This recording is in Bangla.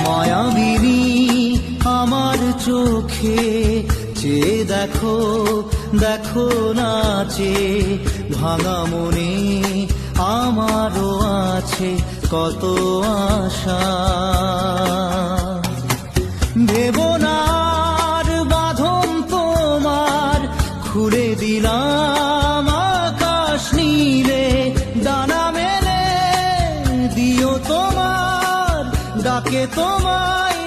মায়াবিনী আমার চোখে চেয়ে দেখো, দেখো নাচে ভাঙা মনে আমারও আছে কত আশা। ভেবনার বাঁধন তোমার খুলে দিলাম আকাশ নীলে, ডানা মেলে দিও তোমার ডাকে তোমায়